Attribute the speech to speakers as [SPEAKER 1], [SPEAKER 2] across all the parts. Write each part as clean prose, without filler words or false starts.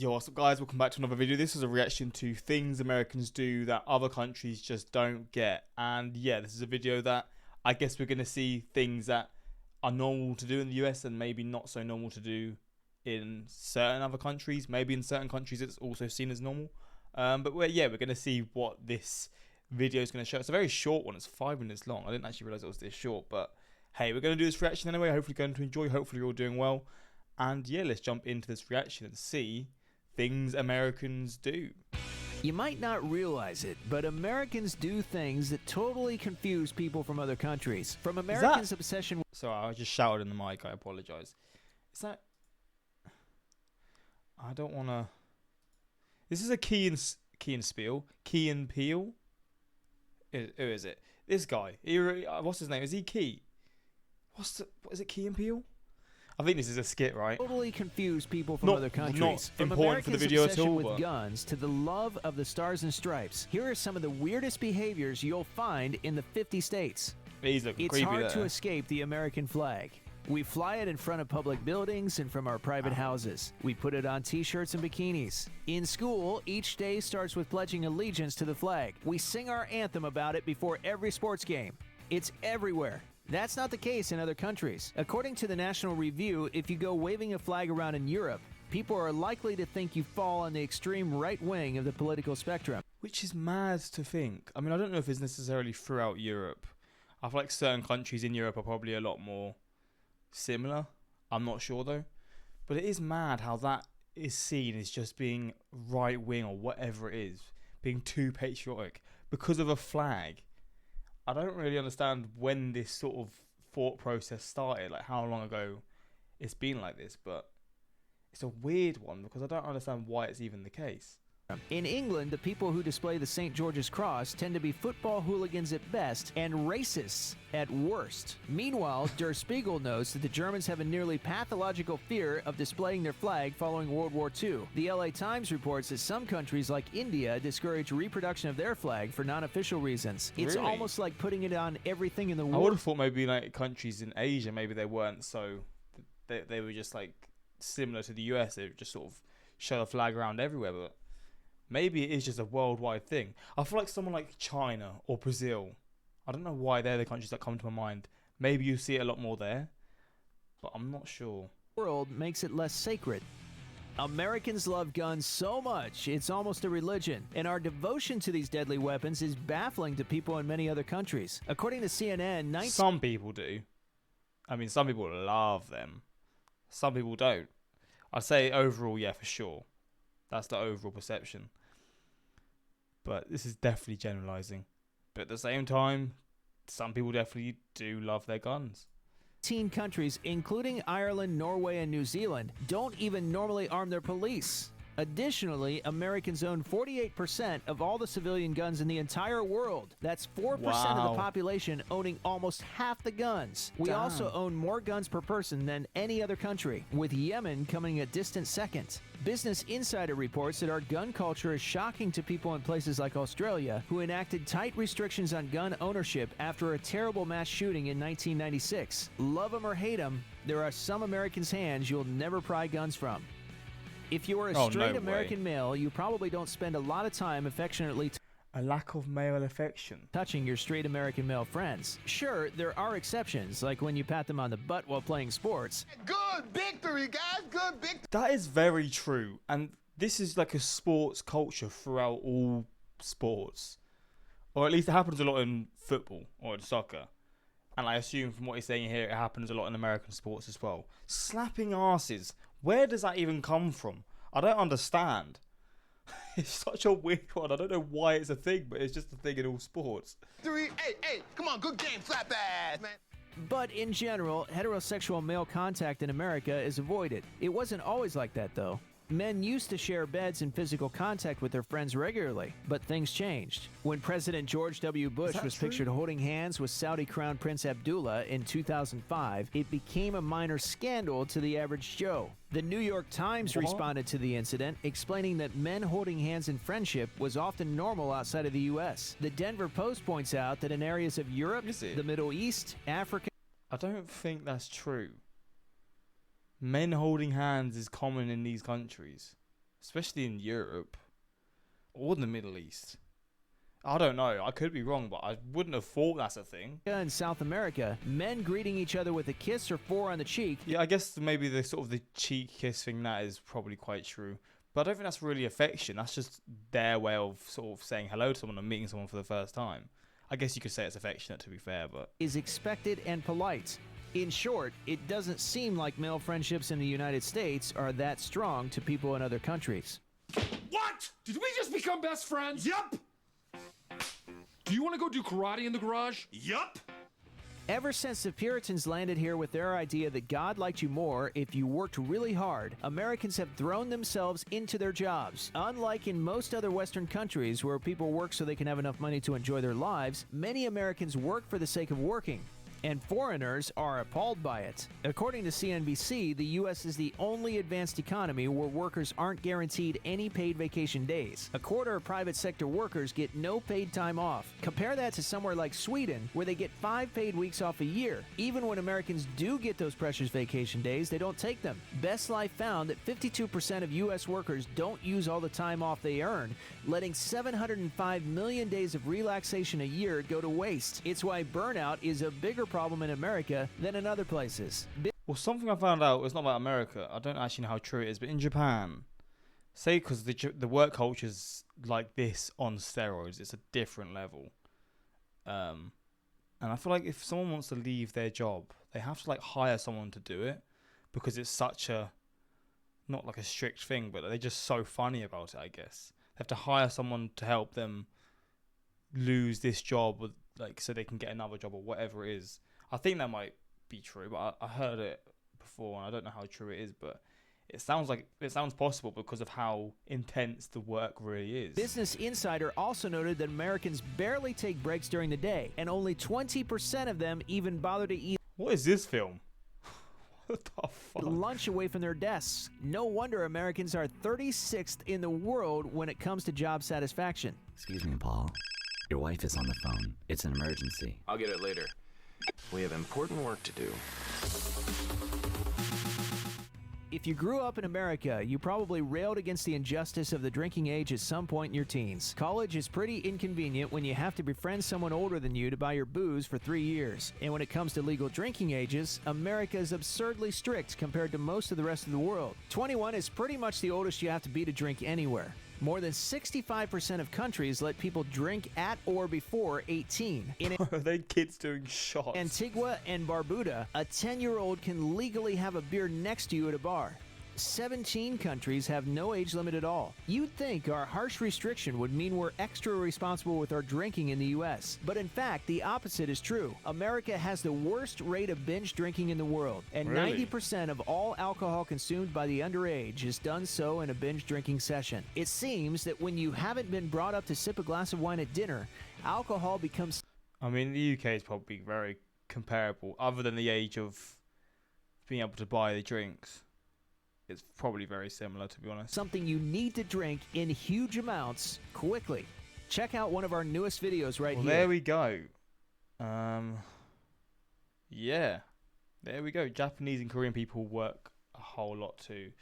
[SPEAKER 1] Yo, what's up guys, welcome back to another video. This is a reaction to things Americans do that other countries just don't get. And yeah, this is a video that I guess we're going to see things that are normal to do in the US and maybe not so normal to do in certain other countries. Maybe in certain countries it's also seen as normal. But we're going to see what this video is going to show. It's a very short one, it's 5 minutes long. I didn't actually realize it was this short, but hey, we're going to do this reaction anyway. Hopefully you're going to enjoy, hopefully you're all doing well. And yeah, let's jump into this reaction and see things Americans do.
[SPEAKER 2] You might not realize it, but Americans do things that totally confuse people from other countries. From Americans' obsession with...
[SPEAKER 1] Sorry, I just shouted in the mic, I apologize. Is that... I don't want to... This is a Key and Peele? Who is it? This guy. What's his name? Is he Key? What is it, Key and Peele? I think this is a skit, right?
[SPEAKER 2] Totally confuse people from other countries.
[SPEAKER 1] Not
[SPEAKER 2] from
[SPEAKER 1] important for the video at all.
[SPEAKER 2] With guns to the love of the Stars and Stripes. Here are some of the weirdest behaviors you'll find in the 50 states.
[SPEAKER 1] He's looking
[SPEAKER 2] it's
[SPEAKER 1] creepy
[SPEAKER 2] hard
[SPEAKER 1] there.
[SPEAKER 2] to escape the American flag. We fly it in front of public buildings and from our private houses. We put it on t-shirts and bikinis. In school, each day starts with pledging allegiance to the flag. We sing our anthem about it before every sports game. It's everywhere. That's not the case in other countries. According to the National Review, if you go waving a flag around in Europe, people are likely to think you fall on the extreme right wing of the political spectrum.
[SPEAKER 1] Which is mad to think. I mean, I don't know if it's necessarily throughout Europe. I feel like certain countries in Europe are probably a lot more similar. I'm not sure though. But it is mad how that is seen as just being right wing or whatever it is. Being too patriotic because of a flag. I don't really understand when this sort of thought process started, like how long ago it's been like this, but it's a weird one because I don't understand why it's even the case.
[SPEAKER 2] In England, the people who display the St. George's Cross tend to be football hooligans at best and racists at worst. Meanwhile, Der Spiegel notes that the Germans have a nearly pathological fear of displaying their flag following World War II. The LA Times reports that some countries like India discourage reproduction of their flag for non-official reasons. It's
[SPEAKER 1] Really?
[SPEAKER 2] almost like putting it on everything in the world.
[SPEAKER 1] I would have thought maybe like countries in Asia, maybe they weren't so, they were just like similar to the US, they would just sort of show the flag around everywhere, but maybe it is just a worldwide thing. I feel like someone like China or Brazil, I don't know why they're the countries that come to my mind. Maybe you see it a lot more there, but I'm not sure.
[SPEAKER 2] World makes it less sacred. Americans love guns so much, it's almost a religion, and our devotion to these deadly weapons is baffling to people in many other countries. According to CNN,
[SPEAKER 1] some people do. I mean, some people love them. Some people don't. I'd say overall, yeah, for sure. That's the overall perception. But this is definitely generalizing. But at the same time, some people definitely do love their guns.
[SPEAKER 2] 18 countries, including Ireland, Norway, and New Zealand, don't even normally arm their police. Additionally, Americans own 48% of all the civilian guns in the entire world. That's 4% of the population owning almost half the guns. We also own more guns per person than any other country, with Yemen coming a distant second. Business Insider reports that our gun culture is shocking to people in places like Australia, who enacted tight restrictions on gun ownership after a terrible mass shooting in 1996. Love them or hate them, there are some Americans' hands you'll never pry guns from. If you are a straight American male, you probably don't spend a lot of time affectionately
[SPEAKER 1] a lack of male affection
[SPEAKER 2] touching your straight American male friends. Sure, there are exceptions, like when you pat them on the butt while playing sports.
[SPEAKER 3] Good victory, guys. Good victory.
[SPEAKER 1] That is very true. And this is like a sports culture throughout all sports. Or at least it happens a lot in football or in soccer. And I assume from what he's saying here, it happens a lot in American sports as well. Slapping asses. Where does that even come from? I don't understand. It's such a weird one. I don't know why it's a thing, but it's just a thing in all sports.
[SPEAKER 3] Hey, come on, good game, slap ass, man.
[SPEAKER 2] But in general, heterosexual male contact in America is avoided. It wasn't always like that, though. Men used to share beds and physical contact with their friends regularly, but things changed. When President George W. Bush was pictured holding hands with Saudi Crown Prince Abdullah in 2005, it became a minor scandal to the average Joe. The New York Times responded to the incident, explaining that men holding hands in friendship was often normal outside of the U.S. The Denver Post points out that in areas of Europe, the Middle East, Africa...
[SPEAKER 1] I don't think that's true. Men holding hands is common in these countries. especially in Europe or the Middle East. I don't know. I could be wrong, but I wouldn't have thought that's a thing.
[SPEAKER 2] In South America, men greeting each other with a kiss or 4 on the cheek.
[SPEAKER 1] Yeah, I guess maybe the sort of the cheek kiss thing, that is probably quite true. But I don't think that's really affection. That's just their way of sort of saying hello to someone and meeting someone for the first time. I guess you could say it's affectionate, to be fair, but...
[SPEAKER 2] Is expected and polite. In short, it doesn't seem like male friendships in the United States are that strong to people in other countries.
[SPEAKER 4] What? Did we just become best friends? Yup. Do you want to go do karate in the garage? Yup.
[SPEAKER 2] Ever since the Puritans landed here with their idea that God liked you more if you worked really hard, Americans have thrown themselves into their jobs. Unlike in most other Western countries where people work so they can have enough money to enjoy their lives, many Americans work for the sake of working. And foreigners are appalled by it. According to CNBC, the U.S. is the only advanced economy where workers aren't guaranteed any paid vacation days. A quarter of private sector workers get no paid time off. Compare that to somewhere like Sweden, where they get 5 paid weeks off a year. Even when Americans do get those precious vacation days, they don't take them. Best Life found that 52% of U.S. workers don't use all the time off they earn, letting 705 million days of relaxation a year go to waste. It's why burnout is a bigger problem in America than in other places.
[SPEAKER 1] Well, something I found out, it's not about America, I don't actually know how true it is, but in Japan, say because the work culture is like this on steroids, it's a different level. And I feel like if someone wants to leave their job, they have to like hire someone to do it, because it's such a, not like a strict thing, but they're just so funny about it, I guess. They have to hire someone to help them lose this job, with, like, so they can get another job or whatever it is. I think that might be true, but I heard it before and I don't know how true it is, but it sounds possible because of how intense the work really is.
[SPEAKER 2] Business Insider also noted that Americans barely take breaks during the day, and only 20% of them even bother to eat
[SPEAKER 1] What is this film? What the fuck?
[SPEAKER 2] lunch away from their desks. No wonder Americans are 36th in the world when it comes to job satisfaction.
[SPEAKER 5] Excuse me, Paul. Your wife is on the phone. It's an emergency.
[SPEAKER 6] I'll get it later. We have important work to do.
[SPEAKER 2] If you grew up in America, you probably railed against the injustice of the drinking age at some point in your teens. College is pretty inconvenient when you have to befriend someone older than you to buy your booze for 3 years. And when it comes to legal drinking ages, America is absurdly strict compared to most of the rest of the world. 21 is pretty much the oldest you have to be to drink anywhere. More than 65% of countries let people drink at or before 18. In
[SPEAKER 1] Are they kids doing shots?
[SPEAKER 2] Antigua and Barbuda, a 10-year-old can legally have a beer next to you at a bar. 17 countries have no age limit at all. You'd think our harsh restriction would mean we're extra responsible with our drinking in the U.S., but in fact, the opposite is true. America has the worst rate of binge drinking in the world, and
[SPEAKER 1] Really?
[SPEAKER 2] 90% of all alcohol consumed by the underage is done so in a binge drinking session. It seems that when you haven't been brought up to sip a glass of wine at dinner, alcohol becomes
[SPEAKER 1] I mean, the UK is probably very comparable, other than the age of being able to buy the drinks. It's probably very similar, to be honest.
[SPEAKER 2] something you need to drink in huge amounts quickly. Check out one of our newest videos right
[SPEAKER 1] Well,
[SPEAKER 2] here.
[SPEAKER 1] there we go. Yeah, there we go. Japanese and Korean people work a whole lot too.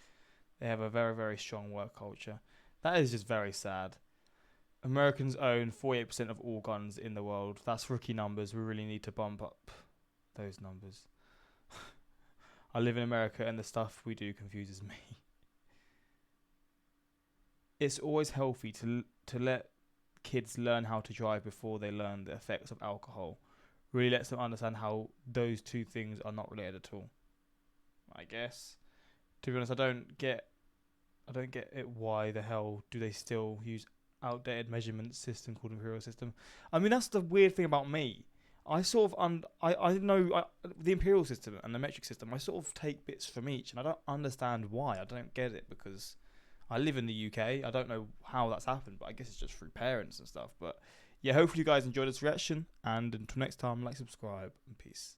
[SPEAKER 1] They have a very, very strong work culture. That is just very sad. Americans own 48% of all guns in the world. That's rookie numbers. We really need to bump up those numbers. I live in America and the stuff we do confuses me. It's always healthy to let kids learn how to drive before they learn the effects of alcohol. Really lets them understand how those two things are not related at all. I guess. To be honest, I don't get it. Why the hell do they still use outdated measurement system called imperial system? I mean, that's the weird thing about me. I sort of I know the imperial system and the metric system. I sort of take bits from each, and I don't understand why. I don't get it because I live in the UK. I don't know how that's happened, but I guess it's just through parents and stuff. But yeah, hopefully you guys enjoyed this reaction, and until next time, like, subscribe, and peace.